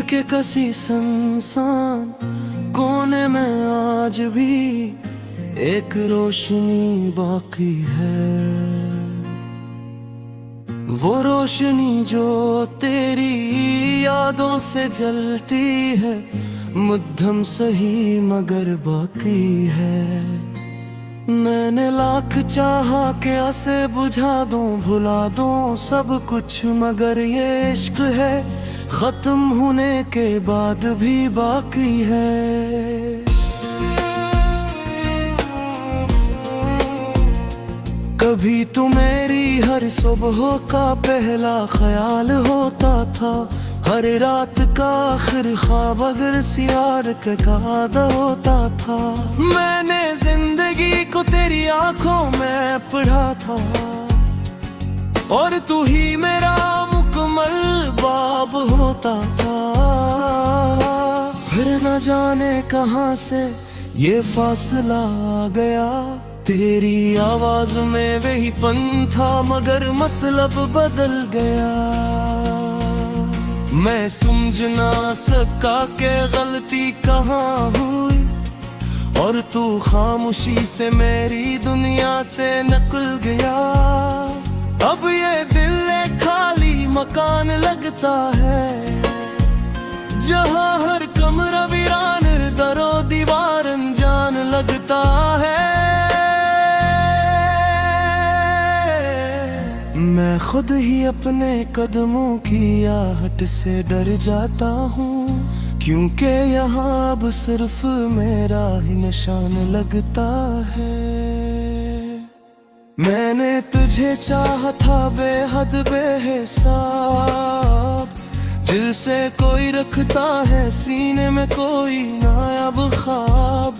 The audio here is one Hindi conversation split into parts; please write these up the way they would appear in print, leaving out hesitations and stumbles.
के कसी संसान कोने में आज भी एक रोशनी बाकी है। वो रोशनी जो तेरी यादों से जलती है, मध्यम सही मगर बाकी है। मैंने लाख चाहा कि उसे बुझा दूं, भुला दूं सब कुछ, मगर ये इश्क है खत्म होने के बाद भी बाकी है। कभी तू मेरी हर सुबह का पहला ख्याल होता था, हर रात का आखिर ख्वाब अगर सियार के कादा होता था। मैंने जिंदगी को तेरी आंखों में पढ़ा था, और तू ही मेरा मुकम्मल बाब होता था। फिर न जाने कहां से ये फासला आ गया, तेरी आवाज में वही पन था मगर मतलब बदल गया। मैं समझ ना सका कि गलती कहाँ हुई, और तू खामोशी से मेरी दुनिया से निकल गया। अब ये दिल एक खाली मकान लगता है, जहाँ हर कमरा वीरान, दरो दीवार अनजान लगता है। मैं खुद ही अपने कदमों की आहट से डर जाता हूँ, क्योंकि यहाँ अब सिर्फ मेरा ही निशान लगता है। मैंने तुझे चाहा था बेहद बेहिसाब, जिसे कोई रखता है सीने में कोई नायाब ख्वाब,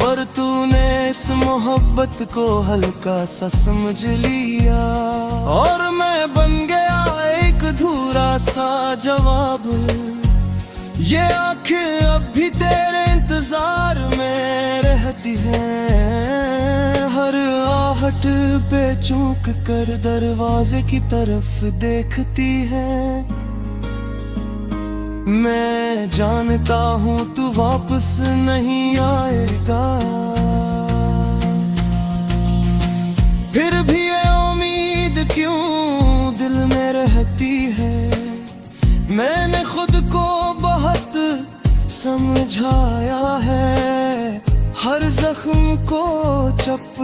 पर तूने इस मोहब्बत को हल्का सा समझ लिया, और मैं बन गया एक अधूरा सा जवाब। ये आंखें अब भी तेरे इंतजार में रहती हैं, हर आहट पे चूक कर दरवाजे की तरफ देखती है। मैं जानता हूँ तू वापस नहीं आएगा, फिर भी ये उम्मीद क्यों दिल में रहती है। मैंने खुद को बहुत समझाया है, हर जख्म को चप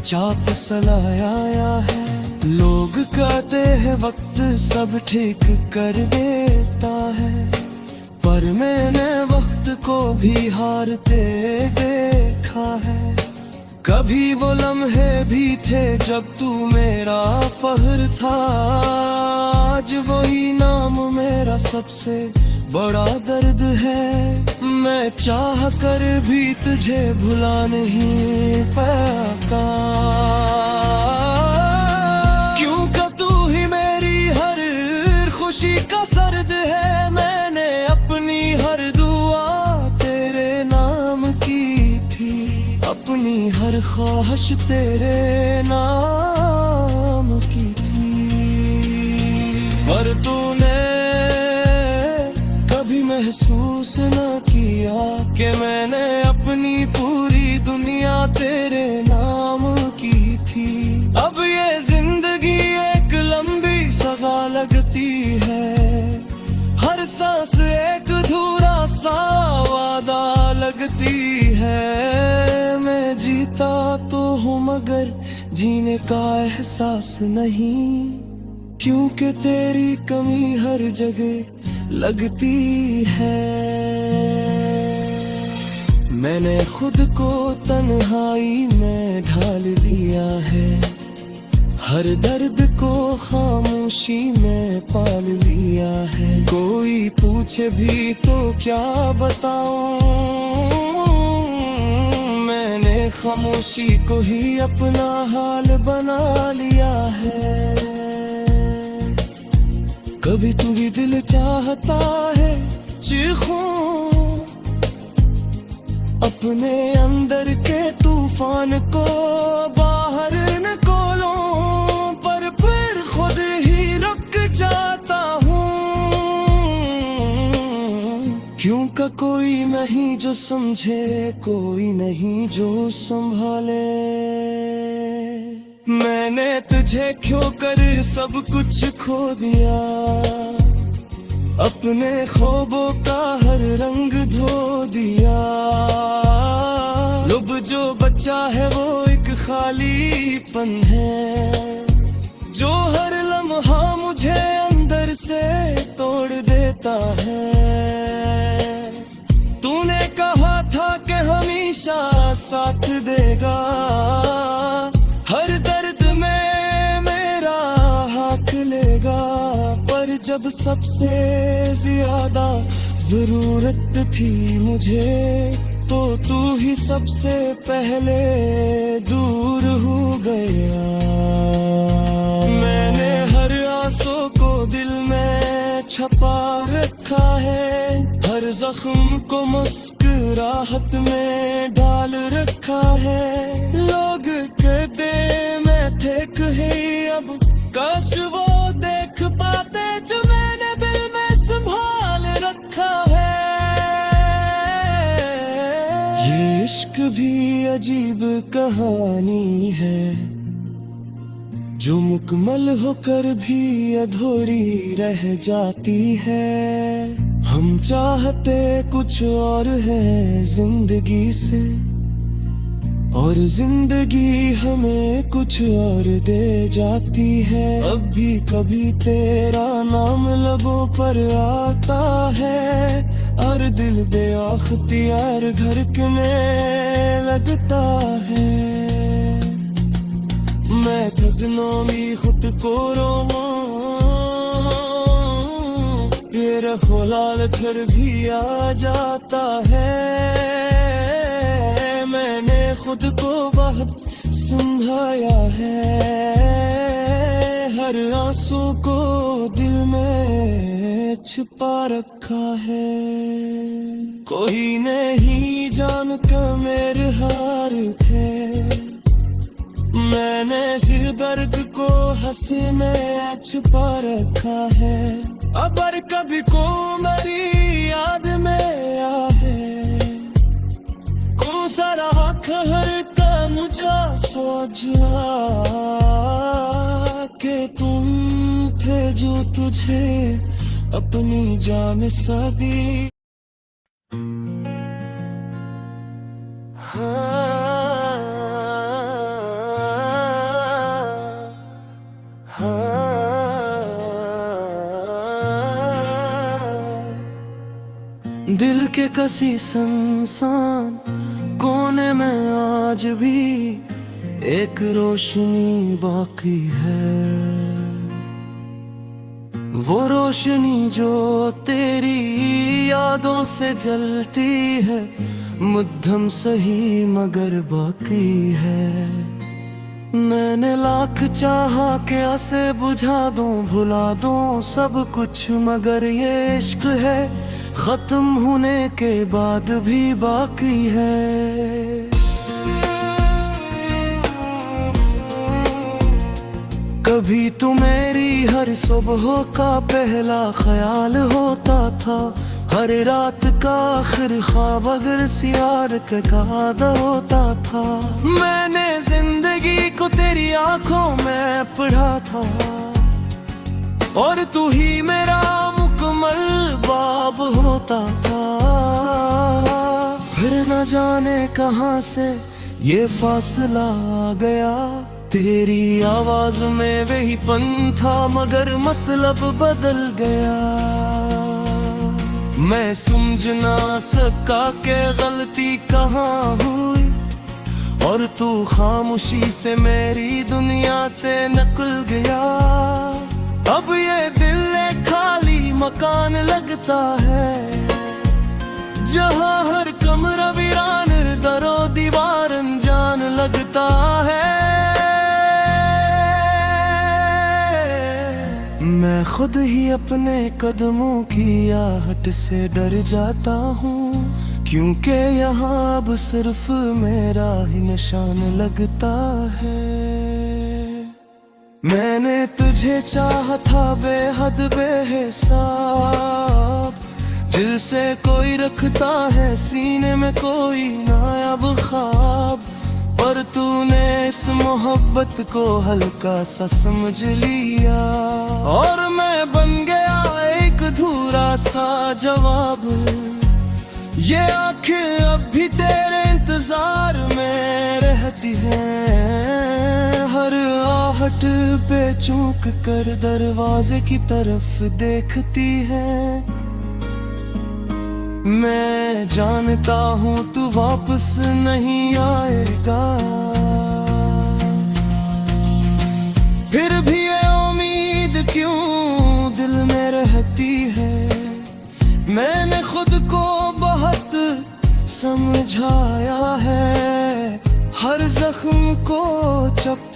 चाप सलाया है। लोग कहते हैं वक्त सब ठीक कर देता है, पर मैंने वक्त को भी हारते देखा है। कभी वो लम्हे भी थे जब तू मेरा फख्र था, आज वही नाम मेरा सबसे बड़ा दर्द है। मैं चाह कर भी तुझे भुला नहीं पाता, क्योंकि तू ही मेरी हर खुशी का सर्द है। मैंने अपनी हर दुआ तेरे नाम की थी, अपनी हर ख्वाहिश तेरे नाम की थी, पर तूने कभी महसूस न किया कि मैंने अपनी पूरी दुनिया तेरे नाम की थी। अब ये जिंदगी एक लंबी सजा लगती है, हर सांस एक अधूरा सा वादा लगती है। मैं जीता तो हूँ मगर जीने का एहसास नहीं, क्योंकि तेरी कमी हर जगह लगती है। मैंने खुद को तन्हाई में ढाल लिया है, हर दर्द को खामोशी में पाल लिया है। कोई पूछे भी तो क्या बताऊं, मैंने खामोशी को ही अपना हाल बना लिया है। कभी तू भी दिल चाहता है चीखूं, अपने अंदर के तूफान को बाहर निकालूं, पर फिर खुद ही रुक जाता हूँ। क्यों का कोई नहीं जो समझे, कोई नहीं जो संभाले। मैंने तुझे क्यों कर सब कुछ खो दिया, अपने ख्वाबों का हर रंग धो दिया। लब जो बचा है वो एक खालीपन है, जो हर लम्हा मुझे अंदर से तोड़ देता है। तूने कहा था कि हमेशा साथ देगा, हर दर्द में मेरा हाथ लेगा। पर जब सबसे ज्यादा जरूरत थी मुझे, तो तू ही सबसे पहले दूर हो गया। मैंने हर आंसू को दिल में छुपा रखा है, हर जख्म को मुस्कुराहट में डाल रखा है। लोग कहते मैं थे कहीं, अब काश वो देख पाते जो मैंने दिल में संभाल रखा है। ये इश्क भी अजीब कहानी है, जो मुकम्मल होकर भी अधूरी रह जाती है। हम चाहते कुछ और है जिंदगी से, और जिंदगी हमें कुछ और दे जाती है। अब भी कभी तेरा नाम लबों पर आता है, और दिल बेअख्तियार धड़कने लगता है। मैं सदनों में खुद को रोऊं, ये रखो लाल फिर भी आ जाता है। मैंने खुद को बहुत समझाया है, हर आंसू को दिल में छुपा रखा है। कोई नहीं जान का मेरे हार थे, मैंने सिर दर्द को हंसी में छुपा रखा है। अबर कभी को मेरी याद में आहे, कौन सारा खहर का मुझा सोचा के तुम थे जो तुझे अपनी जान सा दी। दिल के कसी संसान कोने में आज भी एक रोशनी बाकी है। वो रोशनी जो तेरी यादों से जलती है, मध्यम सही मगर बाकी है। मैंने लाख चाहा कि उसे बुझा दूं, भुला दूं सब कुछ, मगर ये इश्क है खत्म होने के बाद भी बाकी है। कभी तो मेरी हर सुबह का पहला ख्याल होता था, हर रात का आखिर ख्वाब अगर सियार के कादा होता था। मैंने जिंदगी को तेरी आंखों में पढ़ा था, और तू ही मेरा मुकम्मल बाब होता था। फिर न जाने कहां से ये फासला आ गया, तेरी आवाज में वही पन था मगर मतलब बदल गया। मैं समझ ना सका कि गलती कहाँ हुई, और तू खामोशी से मेरी दुनिया से निकल गया। अब ये दिल एक खाली मकान लगता है, जहाँ हर कमरा वीरान, दरो दीवार अनजान लगता है। मैं खुद ही अपने कदमों की आहट से डर जाता हूँ, क्योंकि यहाँ अब सिर्फ मेरा ही निशान लगता है। मैंने तुझे चाहा था बेहद बेहिसाब, दिल से कोई रखता है सीने में कोई नायाब ख्वाब, पर तूने इस मोहब्बत को हल्का सा समझ लिया और मैं बन गया एक अधूरा सा जवाब। ये आंखें अब भी तेरे इंतजार में रहती हैं, हर आहट पे चूक कर दरवाजे की तरफ देखती है। मैं जानता हूँ तू वापस नहीं आएगा, फिर भी ये उम्मीद क्यों दिल में रहती है। मैंने खुद को बहुत समझाया है, हर जख्म को चप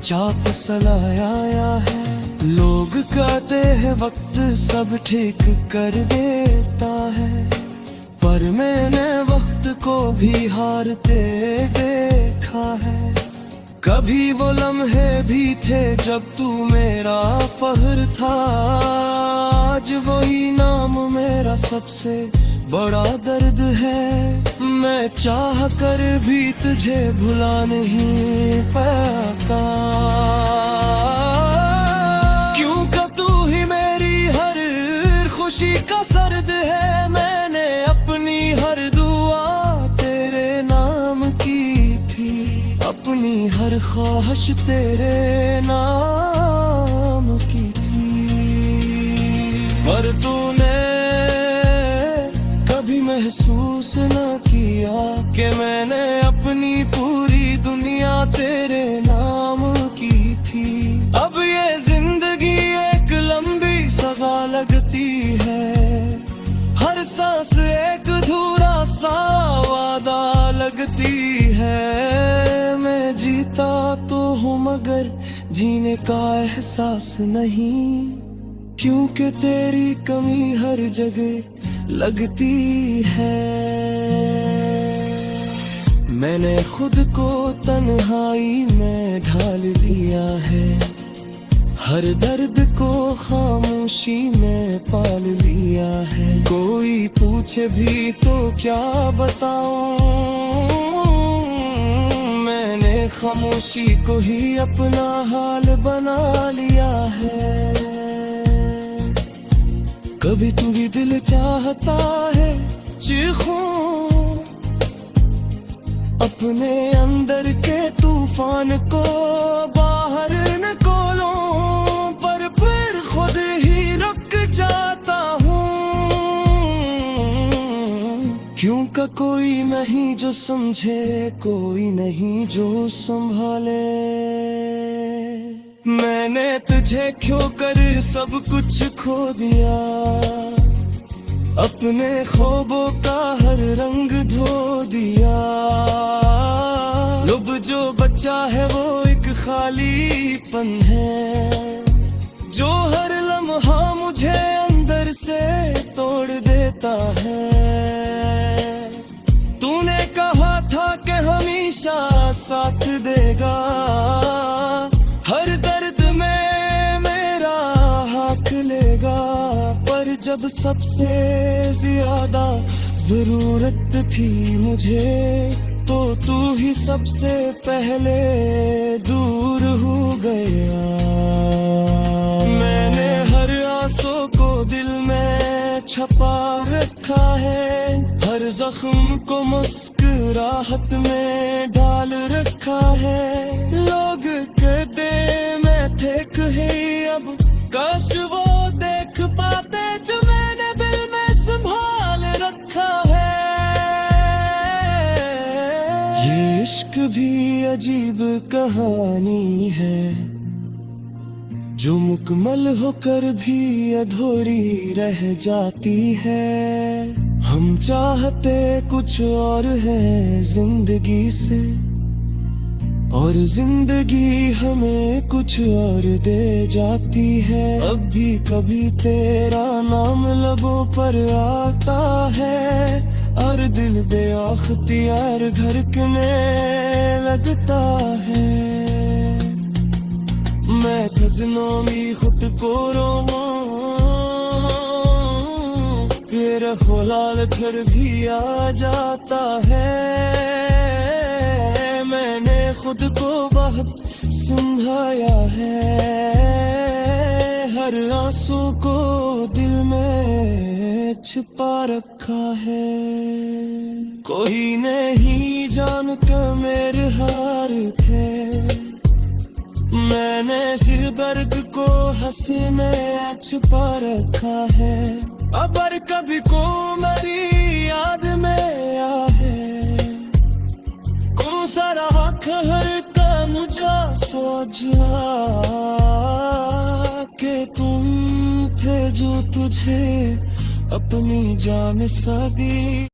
चाप सलाया है। लोग कहते हैं वक्त सब ठीक कर देता है, पर मैंने वक्त को भी हारते देखा है। कभी वो लम्हे भी थे जब तू मेरा फख्र था, आज वही नाम मेरा सबसे बड़ा दर्द है। मैं चाह कर भी तुझे भुला नहीं पाता, क्योंकि तू ही मेरी हर खुशी का सर्द है। मैंने अपनी हर दुआ तेरे नाम की थी, अपनी हर ख्वाहिश तेरे नाम की थी, पर तूने कभी महसूस न किया कि मैंने अपनी पूरी दुनिया तेरे नाम की थी। अब ये जिंदगी एक लंबी सजा लगती है, हर सांस एक अधूरा सा वादा लगती है। मैं जीता तो हूँ मगर जीने का एहसास नहीं, क्योंकि तेरी कमी हर जगह लगती है। मैंने खुद को तन्हाई में ढाल लिया है, हर दर्द को खामोशी में पाल लिया है। कोई पूछे भी तो क्या बताऊं, मैंने खामोशी को ही अपना हाल बना लिया है। कभी तू भी दिल चाहता है चीखूं अपने अंदर के तूफान को बाहर निकालूं, पर फिर खुद ही रुक जाता हूँ, क्योंकि कोई नहीं जो समझे, कोई नहीं जो संभाले। मैंने तुझे क्यों कर सब कुछ खो दिया, अपने ख्वाबों का हर रंग धो दिया। लुब जो बचा है वो एक खालीपन है, जो हर लम्हा मुझे अंदर से तोड़ देता है। तूने कहा था कि हमेशा साथ देगा, हर दर्द में मेरा हक लेगा, पर जब सबसे ज्यादा जरूरत थी मुझे, तो तू ही सबसे पहले दूर हो गया। मैंने हर आंसू को दिल में छपा रखा है, हर जख्म को मुस्कुराहट में डाल रखा है। लोग कहते मैं थे कहीं, अब काश वो देख पाते जो मैंने दिल में संभाल रखा है। ये इश्क भी अजीब कहानी है, जो मुकम्मल होकर भी अधूरी रह जाती है। हम चाहते कुछ और है जिंदगी से, और जिंदगी हमें कुछ और दे जाती है। अब भी कभी तेरा नाम लबों पर आता है, और दिल बेअख्तियार धड़कने लगता है। मैं जदनों में खुद को रोऊं, ये रखो लाल फिर भी आ जाता है। मैंने खुद को बहुत समझाया है, हर आंसू को दिल में छिपा रखा है। कोई नहीं जानता मेरे हार थे, मैंने सिर्फ दर्द को हंसी में छुपा रखा है। अगर कभी को मेरी याद में आया है, कौन सा रहा खहर का मुझे सोचा के तुम थे जो तुझे अपनी जान सभी